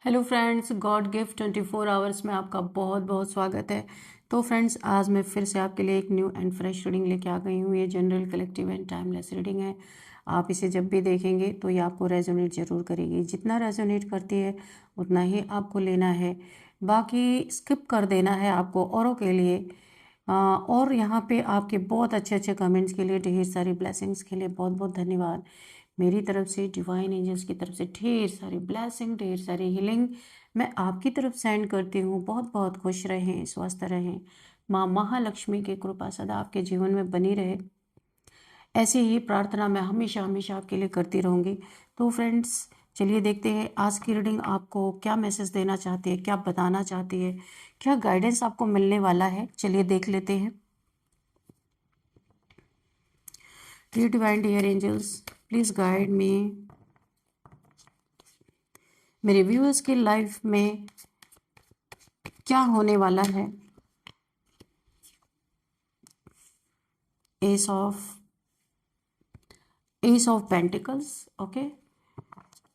Hello friends, God gift 24 hours में आपका बहुत बहुत स्वागत है। तो फ्रेंड्स, आज मैं फिर से आपके लिए एक न्यू एंड फ्रेश रीडिंग लेके आ गई हूँ। ये general, collective and timeless reading है। आप इसे जब भी देखेंगे तो ये आपको रेजोनेट ज़रूर करेगी। जितना रेजोनेट करती है उतना ही आपको लेना है, बाकी स्किप कर देना है आपको औरों के लिए। और यहाँ पे आपके बहुत अच्छे अच्छे कमेंट्स के लिए, ढेर सारी ब्लेसिंग्स के लिए बहुत बहुत धन्यवाद। मेरी तरफ से, डिवाइन एंजल्स की तरफ से ढेर सारी ब्लेसिंग, ढेर सारी हीलिंग मैं आपकी तरफ सेंड करती हूँ। बहुत बहुत खुश रहें, स्वस्थ रहें। माँ महालक्ष्मी की कृपा सदा आपके जीवन में बनी रहे, ऐसी ही प्रार्थना मैं हमेशा हमेशा आपके लिए करती रहूँगी। तो फ्रेंड्स, चलिए देखते हैं आज की रीडिंग आपको क्या मैसेज देना चाहती है, क्या बताना चाहती है, क्या गाइडेंस आपको मिलने वाला है। चलिए देख लेते हैं। Dear divine, dear angels, please guide me. मेरे व्यूअर्स की लाइफ में क्या होने वाला है। Ace of pentacles, okay.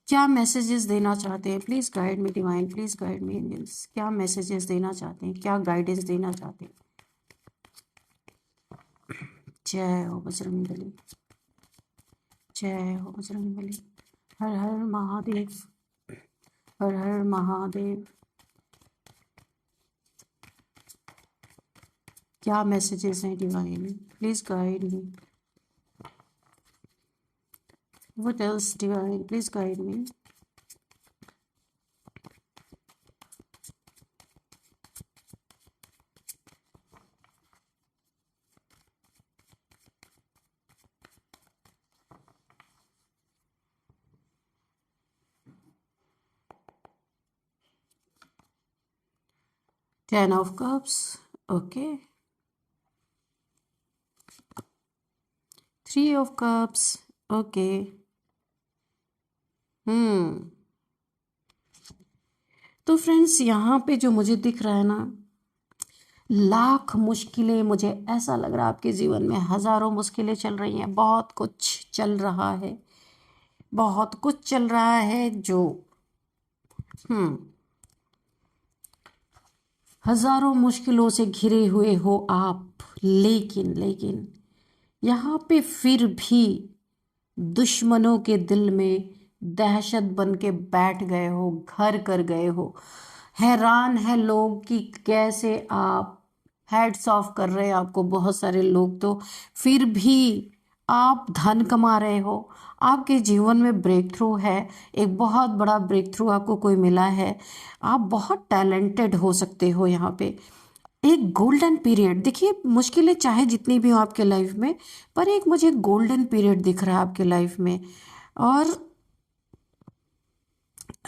क्या मैसेजेस देना चाहते हैं? Please guide me divine, please guide me angels. क्या मैसेजेस देना चाहते हैं, क्या गाइडेंस देना चाहते हैं? जय हो बजरंगबली, जय हो बजरंगबली। हर हर महादेव, हर हर महादेव। क्या मैसेजेस हैं divine? Please guide me. What else, divine? Please guide me. Ten of Cups, okay. Three of Cups, okay. तो फ्रेंड्स, यहाँ पे जो मुझे दिख रहा है ना, लाख मुश्किलें, मुझे ऐसा लग रहा है आपके जीवन में हजारों मुश्किलें चल रही हैं। बहुत कुछ चल रहा है, बहुत कुछ चल रहा है जो हजारों मुश्किलों से घिरे हुए हो आप। लेकिन लेकिन यहाँ पे फिर भी दुश्मनों के दिल में दहशत बन के बैठ गए हो, घर कर गए हो। हैरान है लोग कि कैसे आप हेड्स ऑफ कर रहे हैं आपको, बहुत सारे लोग। तो फिर भी आप धन कमा रहे हो, आपके जीवन में ब्रेक थ्रू है, एक बहुत बड़ा ब्रेक थ्रू आपको कोई मिला है। आप बहुत टैलेंटेड हो सकते हो। यहाँ पे एक गोल्डन पीरियड देखिए, मुश्किलें चाहे जितनी भी हो आपके लाइफ में, पर एक मुझे गोल्डन पीरियड दिख रहा है आपके लाइफ में। और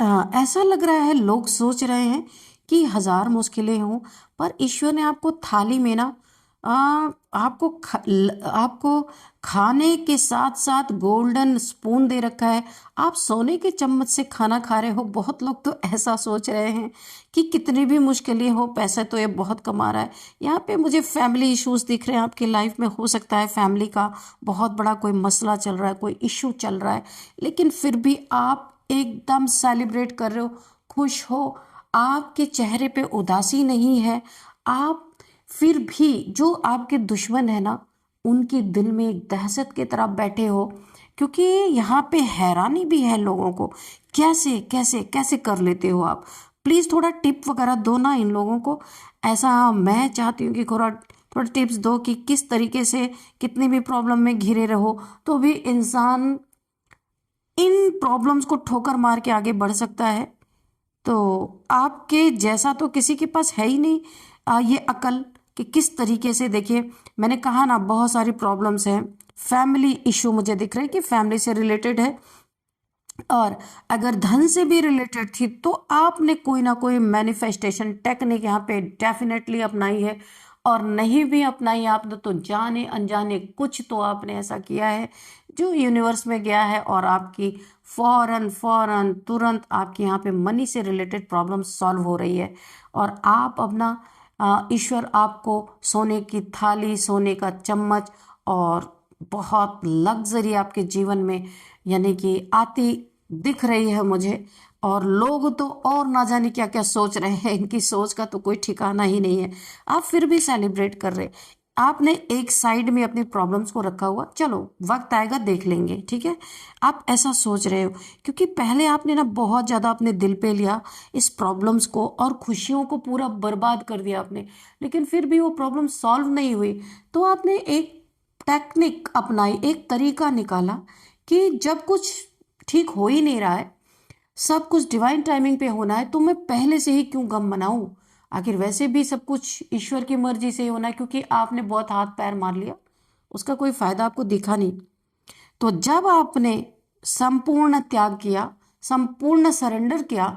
ऐसा लग रहा है, लोग सोच रहे हैं कि हजार मुश्किलें हों, पर ईश्वर ने आपको थाली में ना आ, आपको खाने के साथ साथ गोल्डन स्पून दे रखा है। आप सोने के चम्मच से खाना खा रहे हो। बहुत लोग तो ऐसा सोच रहे हैं कि कितनी भी मुश्किलें हो, पैसा तो ये बहुत कमा रहा है। यहाँ पे मुझे फैमिली इश्यूज दिख रहे हैं आपकी लाइफ में। हो सकता है फैमिली का बहुत बड़ा कोई मसला चल रहा है, कोई इशू चल रहा है, लेकिन फिर भी आप एकदम सेलिब्रेट कर रहे हो, खुश हो। आपके चेहरे पे उदासी नहीं है। आप फिर भी, जो आपके दुश्मन है ना, उनके दिल में एक दहशत की तरह बैठे हो, क्योंकि यहाँ पे हैरानी भी है लोगों को। कैसे कैसे कैसे कर लेते हो आप? प्लीज़ थोड़ा टिप वगैरह दो ना इन लोगों को। ऐसा मैं चाहती हूँ कि थोड़ा थोड़ा टिप्स दो कि किस तरीके से, कितनी भी प्रॉब्लम में घिरे रहो तो भी इंसान इन प्रॉब्लम्स को ठोकर मार के आगे बढ़ सकता है। तो आपके जैसा तो किसी के पास है ही नहीं ये अकल कि किस तरीके से। देखिए, मैंने कहा ना, बहुत सारी प्रॉब्लम्स हैं। फैमिली इशू मुझे दिख रहा है कि फैमिली से रिलेटेड है, और अगर धन से भी रिलेटेड थी तो आपने कोई ना कोई मैनिफेस्टेशन टेक्निक यहाँ पे डेफिनेटली अपनाई है। और नहीं भी अपनाई आपने तो जाने अनजाने कुछ तो आपने ऐसा किया है जो यूनिवर्स में गया है, और आपकी फौरन फौरन तुरंत आपकी यहाँ पे मनी से रिलेटेड प्रॉब्लम सॉल्व हो रही है। और आप अपना ईश्वर आपको सोने की थाली, सोने का चम्मच और बहुत लग्जरी आपके जीवन में यानी कि आती दिख रही है मुझे। और लोग तो और ना जाने क्या क्या सोच रहे हैं, इनकी सोच का तो कोई ठिकाना ही नहीं है। आप फिर भी सेलिब्रेट कर रहे। आपने एक साइड में अपनी प्रॉब्लम्स को रखा हुआ, चलो वक्त आएगा देख लेंगे, ठीक है। आप ऐसा सोच रहे हो क्योंकि पहले आपने ना बहुत ज़्यादा अपने दिल पे लिया इस प्रॉब्लम्स को, और खुशियों को पूरा बर्बाद कर दिया आपने। लेकिन फिर भी वो प्रॉब्लम सॉल्व नहीं हुई, तो आपने एक टेक्निक अपनाई, एक तरीका निकाला कि जब कुछ ठीक हो ही नहीं रहा है, सब कुछ डिवाइन टाइमिंग पे होना है, तो मैं पहले से ही क्यों गम मनाऊं। आखिर वैसे भी सब कुछ ईश्वर की मर्जी से ही होना है, क्योंकि आपने बहुत हाथ पैर मार लिया, उसका कोई फायदा आपको दिखा नहीं। तो जब आपने संपूर्ण त्याग किया, संपूर्ण सरेंडर किया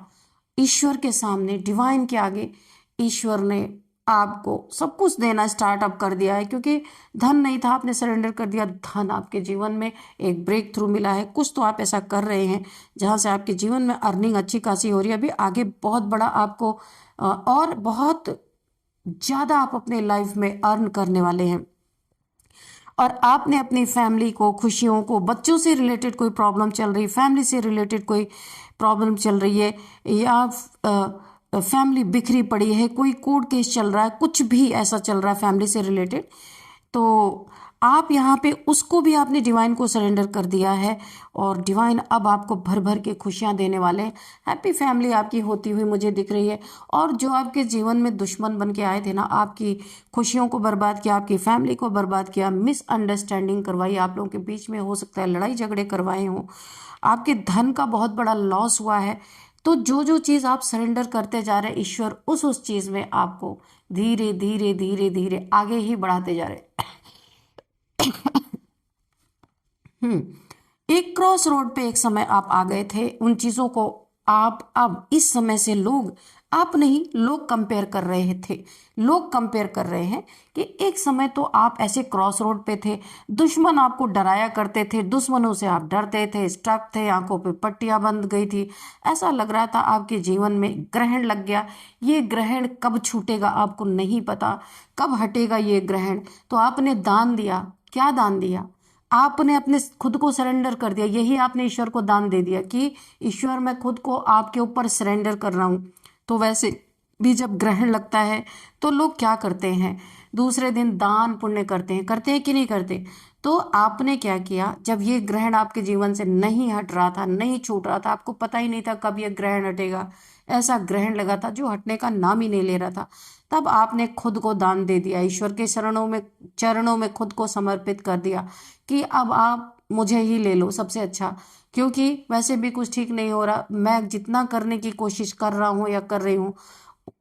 ईश्वर के सामने, डिवाइन के आगे, ईश्वर ने आपको सब कुछ देना स्टार्टअप कर दिया है। क्योंकि धन नहीं था, आपने सरेंडर कर दिया, धन आपके जीवन में एक ब्रेक थ्रू मिला है। कुछ तो आप ऐसा कर रहे हैं जहां से आपके जीवन में अर्निंग अच्छी खासी हो रही है। अभी आगे बहुत बड़ा आपको और बहुत ज़्यादा आप अपने लाइफ में अर्न करने वाले हैं। और आपने अपनी फैमिली को, खुशियों को, बच्चों से रिलेटेड कोई प्रॉब्लम चल रही, फैमिली से रिलेटेड कोई प्रॉब्लम चल रही है, या फैमिली बिखरी पड़ी है, कोई कोर्ट केस चल रहा है, कुछ भी ऐसा चल रहा है फैमिली से रिलेटेड, तो आप यहाँ पे उसको भी आपने डिवाइन को सरेंडर कर दिया है। और डिवाइन अब आपको भर भर के खुशियाँ देने वाले हैं। हैप्पी फैमिली आपकी होती हुई मुझे दिख रही है। और जो आपके जीवन में दुश्मन बन के आए थे ना, आपकी खुशियों को बर्बाद किया, आपकी फैमिली को बर्बाद किया, मिसअंडरस्टैंडिंग करवाई, आप लोगों के बीच में हो सकता है लड़ाई झगड़े करवाए हों, आपके धन का बहुत बड़ा लॉस हुआ है, तो जो जो चीज़ आप सरेंडर करते जा रहे हैं, ईश्वर उस चीज़ में आपको धीरे धीरे धीरे धीरे आगे ही बढ़ाते जा रहे। एक क्रॉस रोड पे एक समय आप आ गए थे, उन चीजों को आप अब इस समय से लोग, आप नहीं, लोग कंपेयर कर रहे थे। लोग कंपेयर कर रहे हैं कि एक समय तो आप ऐसे क्रॉस रोड पे थे, दुश्मन आपको डराया करते थे, दुश्मनों से आप डरते थे, स्टक थे, आंखों पे पट्टियां बंध गई थी, ऐसा लग रहा था आपके जीवन में ग्रहण लग गया। ये ग्रहण कब छूटेगा आपको नहीं पता, कब हटेगा ये ग्रहण। तो आपने दान दिया, क्या दान दिया, आपने अपने खुद को सरेंडर कर दिया। यही आपने ईश्वर को दान दे दिया कि ईश्वर मैं खुद को आपके ऊपर सरेंडर कर रहा हूँ। तो वैसे भी जब ग्रहण लगता है तो लोग क्या करते हैं, दूसरे दिन दान पुण्य करते हैं कि नहीं करते। तो आपने क्या किया, जब ये ग्रहण आपके जीवन से नहीं हट रहा था, नहीं छूट रहा था, आपको पता ही नहीं था कब ये ग्रहण हटेगा, ऐसा ग्रहण लगा था जो हटने का नाम ही नहीं ले रहा था, तब आपने खुद को दान दे दिया, ईश्वर के चरणों में खुद को समर्पित कर दिया कि अब आप मुझे ही ले लो सबसे अच्छा, क्योंकि वैसे भी कुछ ठीक नहीं हो रहा, मैं जितना करने की कोशिश कर रहा हूँ या कर रही हूँ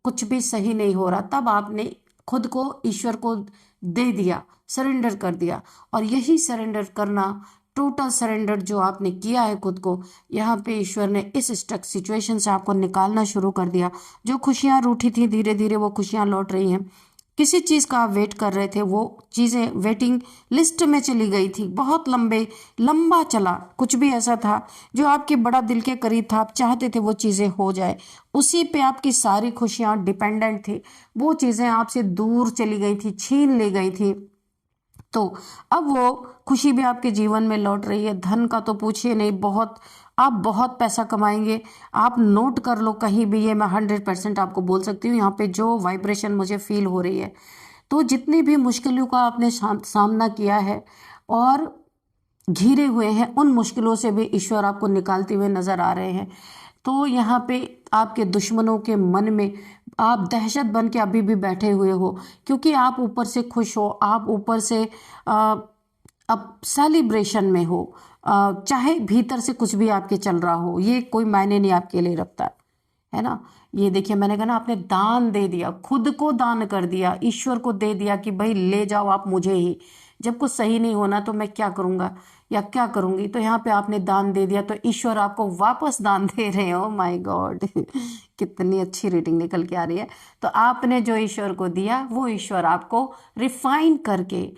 कुछ भी सही नहीं हो रहा। तब आपने खुद को ईश्वर को दे दिया, सरेंडर कर दिया। और यही सरेंडर करना, टोटल सरेंडर जो आपने किया है खुद को, यहाँ पे ईश्वर ने इस स्टक सिचुएशन से आपको निकालना शुरू कर दिया। जो खुशियाँ रूठी थी, धीरे धीरे वो खुशियाँ लौट रही हैं। किसी चीज़ का आप वेट कर रहे थे, वो चीज़ें वेटिंग लिस्ट में चली गई थी, बहुत लंबा चला, कुछ भी ऐसा था जो आपके बड़ा दिल के करीब था, आप चाहते थे वो चीज़ें हो जाए, उसी पे आपकी सारी खुशियाँ डिपेंडेंट थी, वो चीज़ें आपसे दूर चली गई थी, छीन ली गई थी। तो अब वो खुशी भी आपके जीवन में लौट रही है। धन का तो पूछिए नहीं, आप बहुत पैसा कमाएंगे। आप नोट कर लो कहीं भी, ये मैं 100% आपको बोल सकती हूँ, यहाँ पे जो वाइब्रेशन मुझे फील हो रही है। तो जितनी भी मुश्किलों का आपने सामना किया है और घिरे हुए हैं, उन मुश्किलों से भी ईश्वर आपको निकालते हुए नजर आ रहे हैं। तो यहाँ पे आपके दुश्मनों के मन में आप दहशत बन के अभी भी बैठे हुए हो, क्योंकि आप ऊपर से खुश हो, आप ऊपर से अब सेलिब्रेशन में हो, चाहे भीतर से कुछ भी आपके चल रहा हो, ये कोई मायने नहीं आपके लिए रखता है ना। ये देखिए, मैंने कहा ना, आपने दान दे दिया, खुद को दान कर दिया, ईश्वर को दे दिया कि भाई ले जाओ आप मुझे ही, जब कुछ सही नहीं होना तो मैं क्या करूँगा या क्या करूँगी। तो यहाँ पे आपने दान दे दिया, तो ईश्वर आपको वापस दान दे रहे हो। माय गॉड कितनी अच्छी रीडिंग निकल के आ रही है। तो आपने जो ईश्वर को दिया, वो ईश्वर आपको रिफाइन करके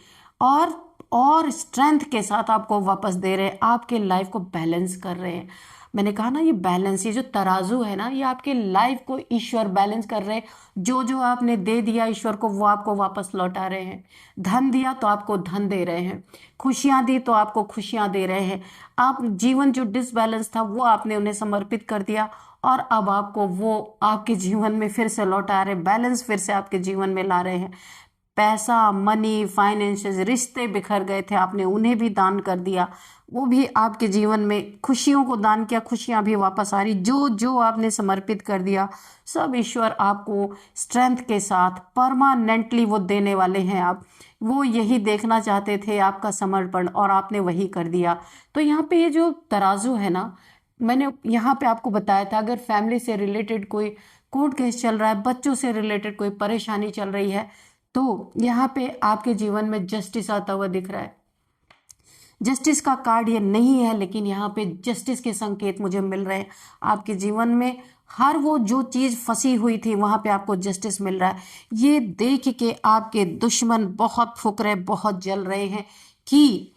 और स्ट्रेंथ के साथ आपको वापस दे रहे हैं, आपके लाइफ को बैलेंस कर रहे हैं। मैंने कहा ना, ये बैलेंस, ये जो तराजू है ना, ये आपके लाइफ को ईश्वर बैलेंस कर रहे हैं। जो जो आपने दे दिया ईश्वर को, वो आपको वापस लौटा रहे हैं। धन दिया तो आपको धन दे रहे हैं, खुशियां दी तो आपको खुशियां दे रहे हैं। आप जीवन जो डिसबैलेंस था वो आपने उन्हें समर्पित कर दिया, और अब आपको वो आपके जीवन में फिर से लौटा रहे, बैलेंस फिर से आपके जीवन में ला रहे हैं। पैसा, मनी, फाइनेंसेस, रिश्ते बिखर गए थे, आपने उन्हें भी दान कर दिया, वो भी आपके जीवन में खुशियों को दान किया, खुशियां भी वापस आ रही। जो जो आपने समर्पित कर दिया, सब ईश्वर आपको स्ट्रेंथ के साथ परमानेंटली वो देने वाले हैं। आप वो यही देखना चाहते थे, आपका समर्पण, और आपने वही कर दिया। तो यहाँ पे ये जो तराजू है ना, मैंने यहाँ पे आपको बताया था, अगर फैमिली से रिलेटेड कोई कोर्ट केस चल रहा है, बच्चों से रिलेटेड कोई परेशानी चल रही है, तो यहाँ पे आपके जीवन में जस्टिस आता हुआ दिख रहा है। जस्टिस का कार्ड ये नहीं है, लेकिन यहाँ पे जस्टिस के संकेत मुझे मिल रहे हैं। आपके जीवन में हर वो जो चीज फंसी हुई थी, वहां पे आपको जस्टिस मिल रहा है। ये देख के आपके दुश्मन बहुत फुकरे, बहुत जल रहे हैं कि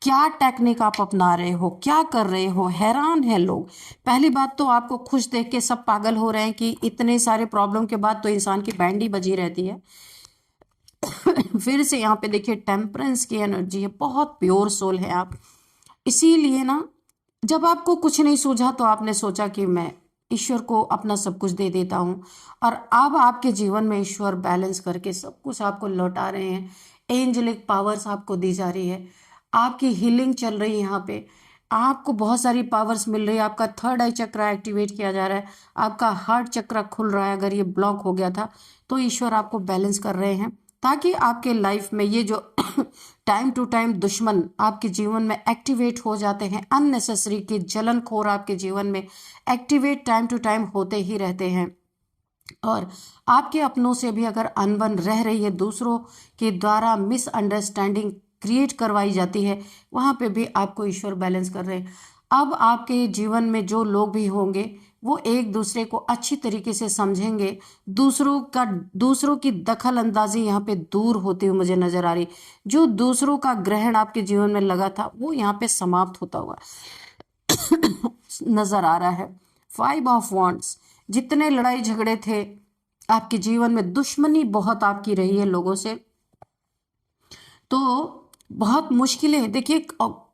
क्या टेक्निक आप अपना रहे हो, क्या कर रहे हो। हैरान है लोग। पहली बात तो आपको खुश देख के सब पागल हो रहे हैं कि इतने सारे प्रॉब्लम के बाद तो इंसान की बैंड ही बजी रहती है। फिर से यहाँ पे देखिए, टेम्परेंस की एनर्जी है, बहुत प्योर सोल है आप। इसीलिए ना, जब आपको कुछ नहीं सूझा तो आपने सोचा कि मैं ईश्वर को अपना सब कुछ दे देता हूँ, और अब आपके जीवन में ईश्वर बैलेंस करके सब कुछ आपको लौटा रहे हैं। एंजेलिक पावर्स आपको दी जा रही है, आपकी हीलिंग चल रही है। यहाँ पे आपको बहुत सारी पावर्स मिल रही है। आपका थर्ड आई चक्रा एक्टिवेट किया जा रहा है, आपका हार्ट चक्रा खुल रहा है। अगर ये ब्लॉक हो गया था तो ईश्वर आपको बैलेंस कर रहे हैं, ताकि आपके लाइफ में ये जो टाइम टू टाइम दुश्मन आपके जीवन में एक्टिवेट हो जाते हैं, अननेसेसरी के जलनखोर आपके जीवन में एक्टिवेट टाइम टू टाइम होते ही रहते हैं। और आपके अपनों से भी अगर अनबन रह रही है, दूसरों के द्वारा मिसअंडरस्टैंडिंग क्रिएट करवाई जाती है, वहां पे भी आपको ईश्वर बैलेंस कर रहे हैं। अब आपके जीवन में जो लोग भी होंगे, वो एक दूसरे को अच्छी तरीके से समझेंगे। दूसरों की दखल अंदाजी यहाँ पे दूर होती हुई मुझे नजर आ रही। जो दूसरों का ग्रहण आपके जीवन में लगा था, वो यहाँ पे समाप्त होता हुआ नजर आ रहा है। 5 ऑफ वॉन्ड्स, जितने लड़ाई झगड़े थे आपके जीवन में, दुश्मनी बहुत आपकी रही है लोगों से, तो बहुत मुश्किलें, देखिए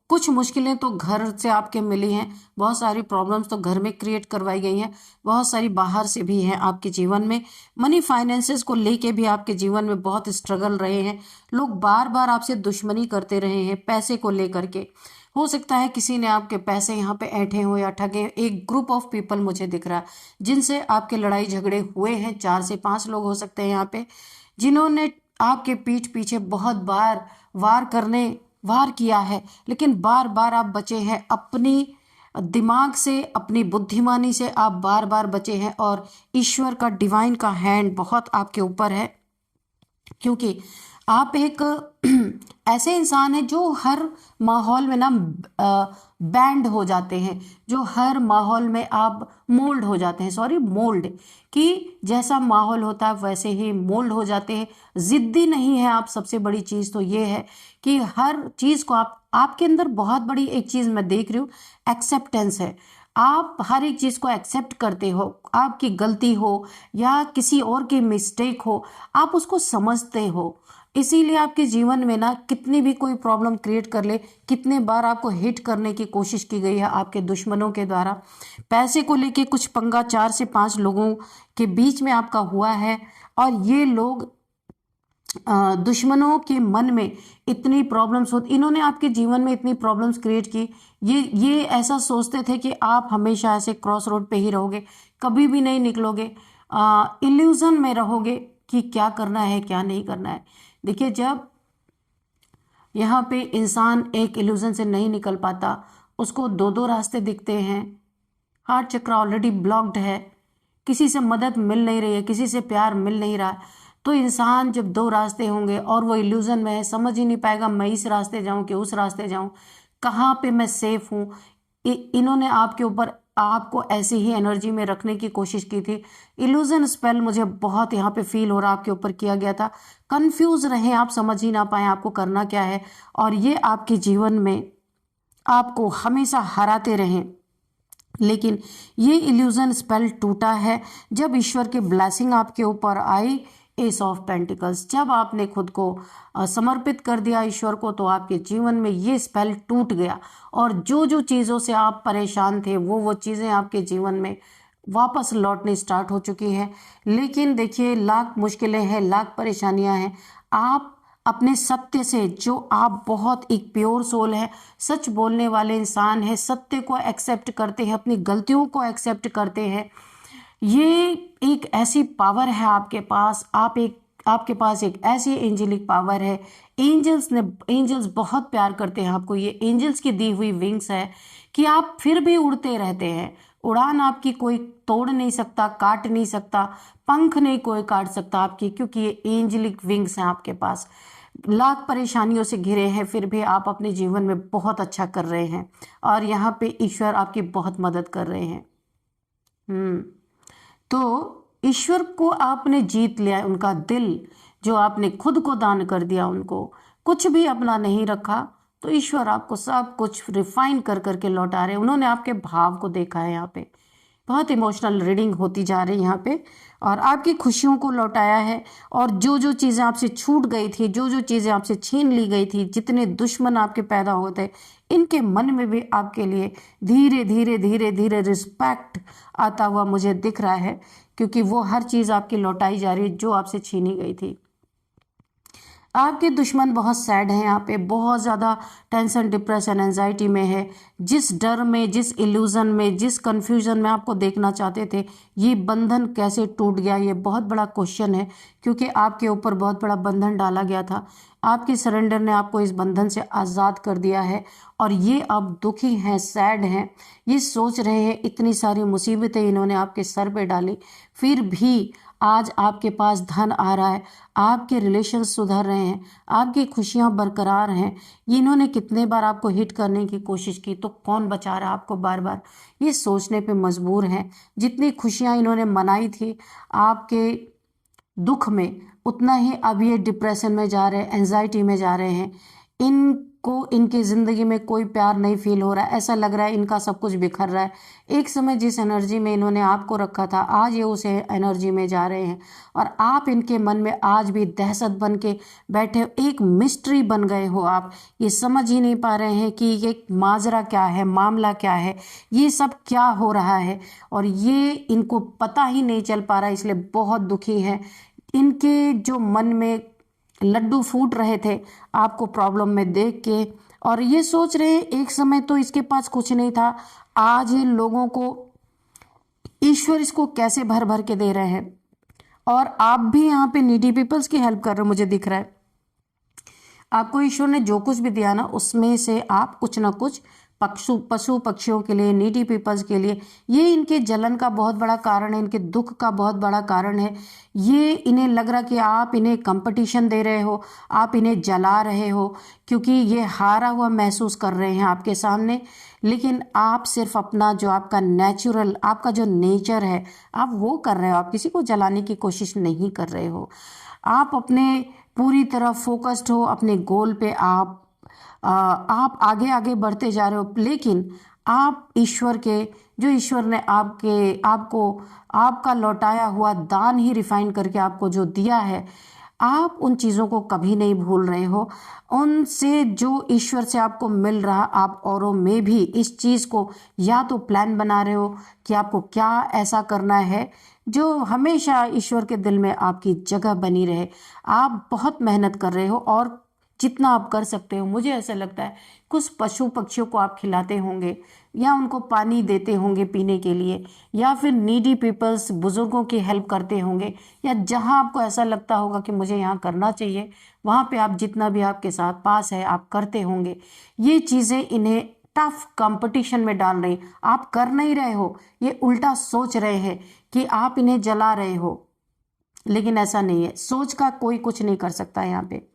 कुछ मुश्किलें तो घर से आपके मिली हैं, बहुत सारी प्रॉब्लम्स तो घर में क्रिएट करवाई गई हैं, बहुत सारी बाहर से भी हैं आपके जीवन में। मनी फाइनेंसेस को लेके भी आपके जीवन में बहुत स्ट्रगल रहे हैं। लोग बार बार आपसे दुश्मनी करते रहे हैं पैसे को लेकर के। हो सकता है किसी ने आपके पैसे यहाँ पे ऐंठे हो या ठगे। एक ग्रुप ऑफ पीपल मुझे दिख रहा है जिनसे आपके लड़ाई झगड़े हुए हैं। 4 से 5 लोग हो सकते हैं यहाँ पे, जिन्होंने आपके पीठ पीछे बहुत बार वार किया है, लेकिन बार बार आप बचे हैं। अपनी दिमाग से, अपनी बुद्धिमानी से आप बार बार बचे हैं, और ईश्वर का, डिवाइन का हैंड बहुत आपके ऊपर है। क्योंकि आप एक ऐसे इंसान हैं जो हर माहौल में ना बैंड हो जाते हैं, जो हर माहौल में आप मोल्ड हो जाते हैं, मोल्ड, कि जैसा माहौल होता है वैसे ही मोल्ड हो जाते हैं। जिद्दी नहीं है आप। सबसे बड़ी चीज़ तो ये है कि हर चीज़ को आपके अंदर बहुत बड़ी एक चीज़ मैं देख रही हूँ, एक्सेप्टेंस है। आप हर एक चीज़ को एक्सेप्ट करते हो, आपकी गलती हो या किसी और की मिस्टेक हो, आप उसको समझते हो। इसीलिए आपके जीवन में ना, कितनी भी कोई प्रॉब्लम क्रिएट कर ले, कितने बार आपको हिट करने की कोशिश की गई है आपके दुश्मनों के द्वारा। पैसे को लेके कुछ पंगा 4 से 5 लोगों के बीच में आपका हुआ है, और ये लोग दुश्मनों के मन में इतनी प्रॉब्लम्स होती, इन्होंने आपके जीवन में इतनी प्रॉब्लम्स क्रिएट की। ये ऐसा सोचते थे कि आप हमेशा ऐसे क्रॉस रोड पे ही रहोगे, कभी भी नहीं निकलोगे, इल्यूजन में रहोगे कि क्या करना है क्या नहीं करना है। देखिए, जब यहाँ पे इंसान एक इल्यूजन से नहीं निकल पाता, उसको 2 रास्ते दिखते हैं। हार्ट चक्र ऑलरेडी ब्लॉक्ड है, किसी से मदद मिल नहीं रही है, किसी से प्यार मिल नहीं रहा, तो इंसान जब 2 रास्ते होंगे और वो इल्यूजन में है, समझ ही नहीं पाएगा मैं इस रास्ते जाऊं कि उस रास्ते जाऊं, कहाँ पे मैं सेफ हूँ। इन्होंने आपके ऊपर, आपको ऐसी ही एनर्जी में रखने की कोशिश की थी। इल्यूजन स्पेल मुझे बहुत यहाँ पे फील हो रहा आपके ऊपर किया गया था। कंफ्यूज रहे आप, समझ ही ना पाए आपको करना क्या है, और ये आपके जीवन में आपको हमेशा हराते रहें। लेकिन ये इल्यूजन स्पेल टूटा है जब ईश्वर की ब्लेसिंग आपके ऊपर आई। एस ऑफ पेंटिकल्स, जब आपने खुद को समर्पित कर दिया ईश्वर को, तो आपके जीवन में ये स्पेल टूट गया और जो जो चीज़ों से आप परेशान थे वो चीज़ें आपके जीवन में वापस लौटने स्टार्ट हो चुकी है। लेकिन देखिए, लाख मुश्किलें हैं, लाख परेशानियां हैं। आप अपने सत्य से, जो आप बहुत एक प्योर सोल है, सच बोलने वाले इंसान है, सत्य को एक्सेप्ट करते हैं, अपनी गलतियों को एक्सेप्ट करते हैं, ये एक ऐसी पावर है आपके पास। आपके पास एक ऐसी एंजेलिक पावर है। एंजल्स बहुत प्यार करते हैं आपको। ये एंजल्स की दी हुई विंग्स है कि आप फिर भी उड़ते रहते हैं। उड़ान आपकी कोई तोड़ नहीं सकता, काट नहीं सकता, पंख नहीं कोई काट सकता आपकी, क्योंकि ये एंजेलिक विंग्स हैं आपके पास। लाख परेशानियों से घिरे हैं, फिर भी आप अपने जीवन में बहुत अच्छा कर रहे हैं और यहाँ पे ईश्वर आपकी बहुत मदद कर रहे हैं। तो ईश्वर को आपने जीत लिया, उनका दिल जो आपने खुद को दान कर दिया, उनको कुछ भी अपना नहीं रखा, तो ईश्वर आपको सब कुछ रिफाइन कर करके लौटा रहे हैं। उन्होंने आपके भाव को देखा है। यहाँ पे बहुत इमोशनल रीडिंग होती जा रही है यहाँ पे, और आपकी खुशियों को लौटाया है। और जो जो चीज़ें आपसे छूट गई थी, जो जो चीज़ें आपसे छीन ली गई थी, जितने दुश्मन आपके पैदा होते, इनके मन में भी आपके लिए धीरे धीरे धीरे धीरे रिस्पेक्ट आता हुआ मुझे दिख रहा है, क्योंकि वो हर चीज़ आपकी लौटाई जा रही है जो आपसे छीनी गई थी। आपके दुश्मन बहुत सैड हैं, यहाँ पे बहुत ज़्यादा टेंशन, डिप्रेशन, एंजाइटी में है। जिस डर में, जिस इल्यूज़न में, जिस कंफ्यूजन में आपको देखना चाहते थे, ये बंधन कैसे टूट गया, ये बहुत बड़ा क्वेश्चन है, क्योंकि आपके ऊपर बहुत बड़ा बंधन डाला गया था। आपके सरेंडर ने आपको इस बंधन से आज़ाद कर दिया है और ये अब दुखी हैं, सैड हैं, ये सोच रहे हैं इतनी सारी मुसीबतें इन्होंने आपके सर पे डाली, फिर भी आज आपके पास धन आ रहा है, आपके रिलेशन सुधर रहे हैं, आपकी खुशियां बरकरार हैं। ये इन्होंने कितने बार आपको हिट करने की कोशिश की, तो कौन बचा रहा आपको बार बार, ये सोचने पे मजबूर हैं। जितनी खुशियां इन्होंने मनाई थी आपके दुख में, उतना ही अब ये डिप्रेशन में जा रहे हैं, एंजाइटी में जा रहे हैं। इनको इनकी ज़िंदगी में कोई प्यार नहीं फील हो रहा है, ऐसा लग रहा है इनका सब कुछ बिखर रहा है। एक समय जिस एनर्जी में इन्होंने आपको रखा था, आज ये उस एनर्जी में जा रहे हैं और आप इनके मन में आज भी दहशत बन के बैठे हो, एक मिस्ट्री बन गए हो। आप ये समझ ही नहीं पा रहे हैं कि ये माजरा क्या है, मामला क्या है, ये सब क्या हो रहा है, और ये इनको पता ही नहीं चल पा रहा है, इसलिए बहुत दुखी है। इनके जो मन में लड्डू फूट रहे थे आपको प्रॉब्लम में देख के, और ये सोच रहे एक समय तो इसके पास कुछ नहीं था, आज इन लोगों को ईश्वर इसको कैसे भर भर के दे रहे हैं। और आप भी यहाँ पे नीडी पीपल्स की हेल्प कर रहे हो, मुझे दिख रहा है। आपको ईश्वर ने जो कुछ भी दिया ना, उसमें से आप कुछ ना कुछ पशु पक्षियों के लिए, नीडी पीपल्स के लिए, ये इनके जलन का बहुत बड़ा कारण है, इनके दुख का बहुत बड़ा कारण है। ये इन्हें लग रहा कि आप इन्हें कंपटीशन दे रहे हो, आप इन्हें जला रहे हो, क्योंकि ये हारा हुआ महसूस कर रहे हैं आपके सामने। लेकिन आप सिर्फ अपना जो आपका नेचुरल, आपका जो नेचर है, आप वो कर रहे हो, आप किसी को जलाने की कोशिश नहीं कर रहे हो। आप अपने पूरी तरह फोकस्ड हो अपने गोल पे, आप आगे आगे बढ़ते जा रहे हो। लेकिन आप ईश्वर के, जो ईश्वर ने आपको आपका लौटाया हुआ दान ही रिफाइन करके आपको जो दिया है, आप उन चीज़ों को कभी नहीं भूल रहे हो। उनसे जो ईश्वर से आपको मिल रहा, आप औरों में भी इस चीज़ को या तो प्लान बना रहे हो कि आपको क्या ऐसा करना है जो हमेशा ईश्वर के दिल में आपकी जगह बनी रहे। आप बहुत मेहनत कर रहे हो और जितना आप कर सकते हो, मुझे ऐसा लगता है कुछ पशु पक्षियों को आप खिलाते होंगे या उनको पानी देते होंगे पीने के लिए, या फिर नीडी पीपल्स, बुजुर्गों की हेल्प करते होंगे, या जहां आपको ऐसा लगता होगा कि मुझे यहाँ करना चाहिए, वहां पे आप जितना भी आपके साथ पास है आप करते होंगे। ये चीज़ें इन्हें टफ कंपटीशन में डाल रही, आप कर नहीं रहे हो, ये उल्टा सोच रहे हैं कि आप इन्हें जला रहे हो, लेकिन ऐसा नहीं है। सोच का कोई कुछ नहीं कर सकता यहाँ पे।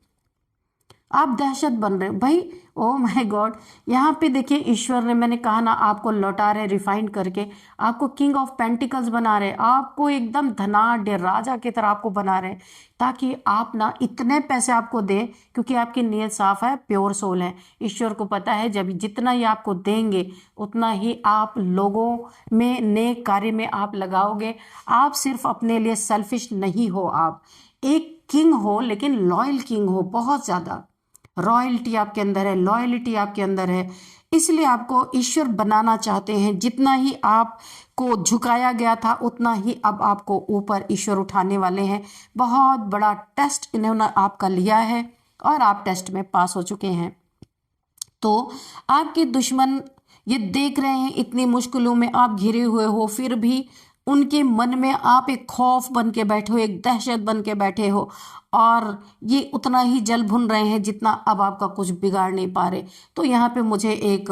आप दहशत बन रहे हो भाई। ओ माय गॉड, यहाँ पे देखिए ईश्वर ने, मैंने कहा ना, आपको लौटा रहे रिफाइन करके, आपको किंग ऑफ पेंटिकल्स बना रहे, आपको एकदम धनाढ्य राजा की तरह आपको बना रहे, ताकि आप ना इतने पैसे आपको दे, क्योंकि आपकी नीयत साफ है, प्योर सोल है। ईश्वर को पता है जब जितना ही आपको देंगे उतना ही आप लोगों में नेक कार्य में आप लगाओगे। आप सिर्फ अपने लिए सेल्फिश नहीं हो, आप एक किंग हो, लेकिन लॉयल किंग हो, बहुत ज़्यादा रॉयल्टी आपके अंदर है, लॉयल्टी आपके अंदर है। इसलिए आपको ईश्वर बनाना चाहते हैं। जितना ही आपको झुकाया गया था उतना ही अब आपको ऊपर ईश्वर उठाने वाले हैं। बहुत बड़ा टेस्ट इन्होंने आपका लिया है और आप टेस्ट में पास हो चुके हैं। तो आपके दुश्मन ये देख रहे हैं, इतनी मुश्किलों में आप घिरे हुए हो, फिर भी उनके मन में आप एक खौफ बन के बैठे हो, एक दहशत बन के बैठे हो, और ये उतना ही जल भुन रहे हैं जितना अब आपका कुछ बिगाड़ नहीं पा रहे। तो यहाँ पे मुझे एक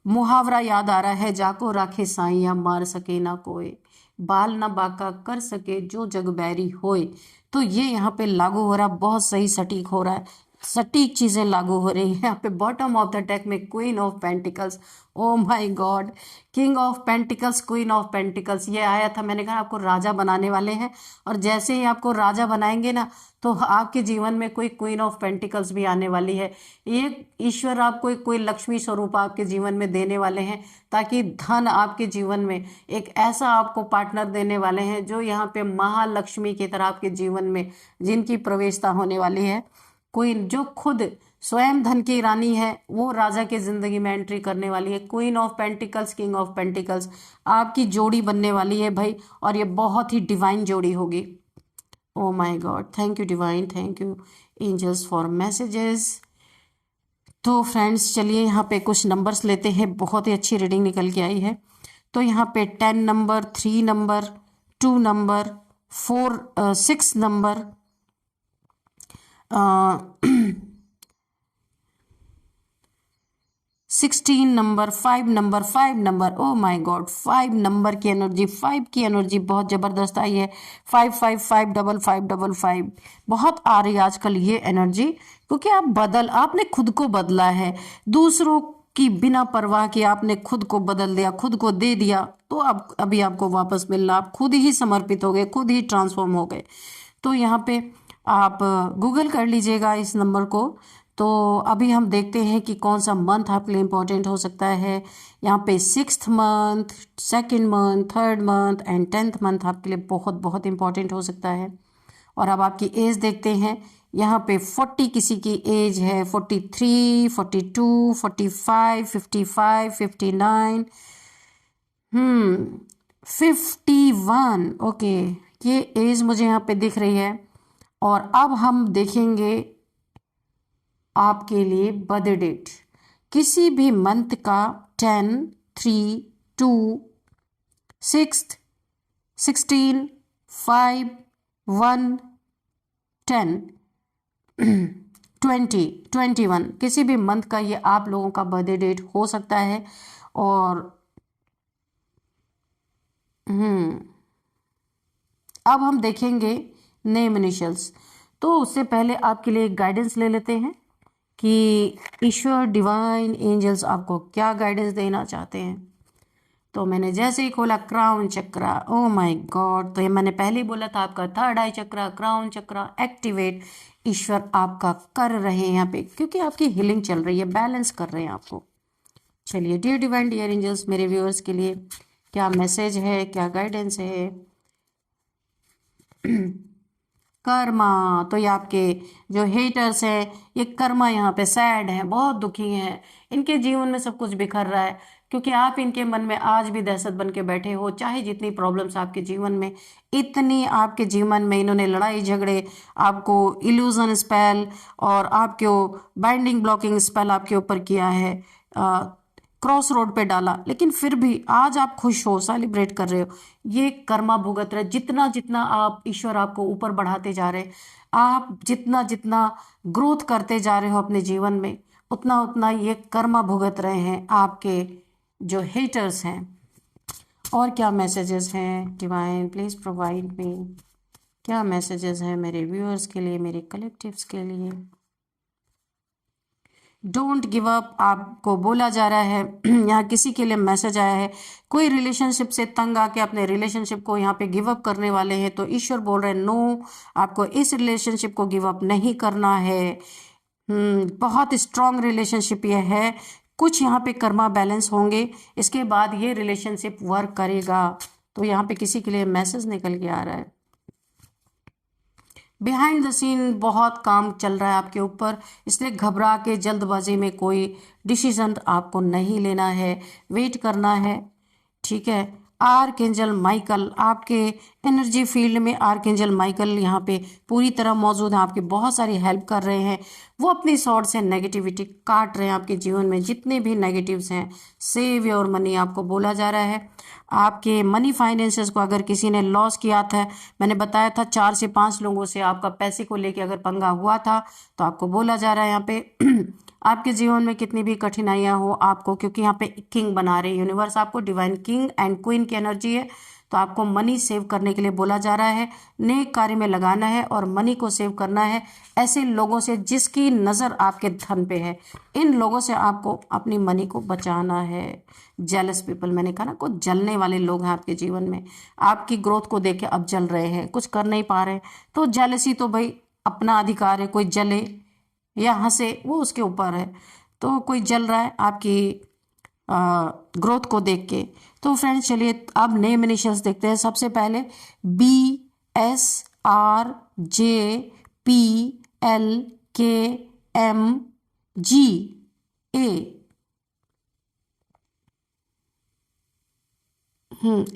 मुहावरा याद आ रहा है, जाको राखे साइयाँ मार सके ना कोई, बाल ना बाका कर सके जो जग बैरी होए। तो ये यहाँ पे लागू हो रहा, बहुत सही सटीक हो रहा है, सटीक चीजें लागू हो रही हैं। यहाँ पे बॉटम ऑफ द डेक में queen of pentacles, O my God, king of pentacles, queen of pentacles, ये आया था। मैंने कहा आपको राजा बनाने वाले हैं, और जैसे ही आपको राजा बनाएंगे ना, तो आपके जीवन में कोई क्वीन ऑफ पेंटिकल्स भी आने वाली है। ये ईश्वर आपको कोई लक्ष्मी स्वरूप आपके जीवन में देने वाले हैं, ताकि धन आपके जीवन में एक ऐसा आपको पार्टनर देने वाले हैं जो यहाँ पे महालक्ष्मी की तरह आपके जीवन में जिनकी प्रवेशता होने वाली है। क्वीन जो खुद स्वयं धन की रानी है, वो राजा की जिंदगी में एंट्री करने वाली है। Queen of pentacles, king of pentacles, आपकी जोड़ी बनने वाली है भाई, और ये बहुत ही डिवाइन जोड़ी होगी। Oh my god, thank you divine, thank you angels for messages. तो फ्रेंड्स चलिए यहाँ पे कुछ नंबर्स लेते हैं, बहुत ही अच्छी रीडिंग निकल के आई है। तो यहाँ पे 10 number, 3 number, 2 number, 6 number, 16 number, 5 number, 5 number, O my God, 5 number की एनर्जी, 5 की एनर्जी बहुत ज़बरदस्त आई है। 5 5 5 डबल 5 डबल 5 बहुत आ रही है आजकल ये एनर्जी, क्योंकि आपने खुद को बदला है, दूसरों की बिना परवाह किए आपने खुद को बदल दिया, खुद को दे दिया, तो अब अभी आपको वापस मिलना, आप खुद ही समर्पित हो गए, खुद ही ट्रांसफॉर्म हो गए। तो यहाँ पे आप गूगल कर लीजिएगा इस नंबर को। तो अभी हम देखते हैं कि कौन सा मंथ आपके लिए इम्पोर्टेंट हो सकता है। यहाँ पे 6th month, 2nd month, 3rd month and 10th month आपके लिए बहुत बहुत इम्पोर्टेंट हो सकता है। और अब आपकी एज देखते हैं। यहाँ पे 40 किसी की एज है, 43, 42, 45, 55, 59, 51, ओके, ये एज मुझे यहाँ पे दिख रही है। और अब हम देखेंगे आपके लिए बर्थडे डेट, किसी भी मंथ का 10, 3, 2, 6, 16, 5, 1, 10, 20, 21, किसी भी मंथ का ये आप लोगों का बर्थडे डेट हो सकता है। और अब हम देखेंगे नेम इनिशियल्स। तो उससे पहले आपके लिए एक गाइडेंस ले लेते हैं कि ईश्वर डिवाइन एंजल्स आपको क्या गाइडेंस देना चाहते हैं। तो मैंने जैसे ही खोला crown chakra, O my God, तो ये मैंने पहले ही बोला था, आपका 3rd आई चक्रा, क्राउन चक्रा एक्टिवेट ईश्वर आपका कर रहे हैं यहाँ पे, क्योंकि आपकी हीलिंग चल रही है, बैलेंस कर रहे हैं आपको। चलिए डियर डिवाइन, डियर एंजल्स, मेरे व्यूअर्स के लिए क्या मैसेज है, क्या गाइडेंस है। कर्मा, तो ये आपके जो हेटर्स हैं, ये कर्मा यहाँ पे सैड हैं, बहुत दुखी हैं, इनके जीवन में सब कुछ बिखर रहा है, क्योंकि आप इनके मन में आज भी दहशत बन के बैठे हो। चाहे जितनी प्रॉब्लम्स आपके जीवन में, इतनी आपके जीवन में इन्होंने लड़ाई झगड़े, आपको इल्यूजन स्पेल और आपके बाइंडिंग ब्लॉकिंग स्पेल आपके ऊपर किया है, क्रॉस रोड पे डाला, लेकिन फिर भी आज आप खुश हो, सेलिब्रेट कर रहे हो। ये कर्मा भुगत रहे, जितना जितना आप ईश्वर आपको ऊपर बढ़ाते जा रहे, आप जितना जितना ग्रोथ करते जा रहे हो अपने जीवन में, उतना उतना ये कर्मा भुगत रहे हैं आपके जो हेटर्स हैं। और क्या मैसेजेस हैं डिवाइन, प्लीज प्रोवाइड मी, क्या मैसेजेस हैं मेरे व्यूअर्स के लिए, मेरे कलेक्टिव्स के लिए। डोंट गिव अप आपको बोला जा रहा है। यहाँ किसी के लिए मैसेज आया है, कोई रिलेशनशिप से तंग आके अपने रिलेशनशिप को यहाँ पे गिव अप करने वाले हैं, तो ईश्वर बोल रहे हैं नो, आपको इस रिलेशनशिप को गिव अप नहीं करना है। बहुत स्ट्रांग रिलेशनशिप ये है। कुछ यहाँ पे कर्मा बैलेंस होंगे, इसके बाद ये रिलेशनशिप वर्क करेगा। तो यहाँ पे किसी के लिए मैसेज निकल के आ रहा है। बिहाइंड द सीन बहुत काम चल रहा है आपके ऊपर, इसलिए घबरा के जल्दबाजी में कोई डिसीजन आपको नहीं लेना है, वेट करना है, ठीक है। आर्कएंजल माइकल आपके एनर्जी फील्ड में, आर्कएंजल माइकल यहाँ पे पूरी तरह मौजूद है, आपकी बहुत सारी हेल्प कर रहे हैं। वो अपनी सॉर्ट से नेगेटिविटी काट रहे हैं आपके जीवन में, जितने भी नेगेटिव्स हैं। सेव योर मनी आपको बोला जा रहा है। आपके मनी फाइनेंसेस को अगर किसी ने लॉस किया था, मैंने बताया था 4 से 5 लोगों से आपका पैसे को लेके अगर पंगा हुआ था, तो आपको बोला जा रहा है यहाँ पे आपके जीवन में कितनी भी कठिनाइयां हो आपको, क्योंकि यहाँ पे किंग बना रहे यूनिवर्स आपको, डिवाइन किंग एंड क्वीन की एनर्जी है, तो आपको मनी सेव करने के लिए बोला जा रहा है। नेक कार्य में लगाना है और मनी को सेव करना है ऐसे लोगों से जिसकी नज़र आपके धन पे है। इन लोगों से आपको अपनी मनी को बचाना है। जेलस पीपल, मैंने कहा ना, कुछ जलने वाले लोग हैं आपके जीवन में, आपकी ग्रोथ को देख के अब जल रहे हैं, कुछ कर नहीं पा रहे हैं। तो जेलसी तो भाई अपना अधिकार है, कोई जले या हंसे वो उसके ऊपर है। तो कोई जल रहा है आपकी ग्रोथ को देख के। तो फ्रेंड्स चलिए अब नेम इनिशियल्स देखते हैं। सबसे पहले BSRJPLKMGA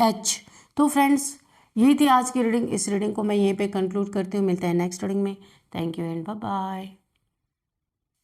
H। तो फ्रेंड्स यही थी आज की रीडिंग। इस रीडिंग को मैं यहीं पे कंक्लूड करती हूँ। मिलते हैं नेक्स्ट रीडिंग में। Thank you and bye bye.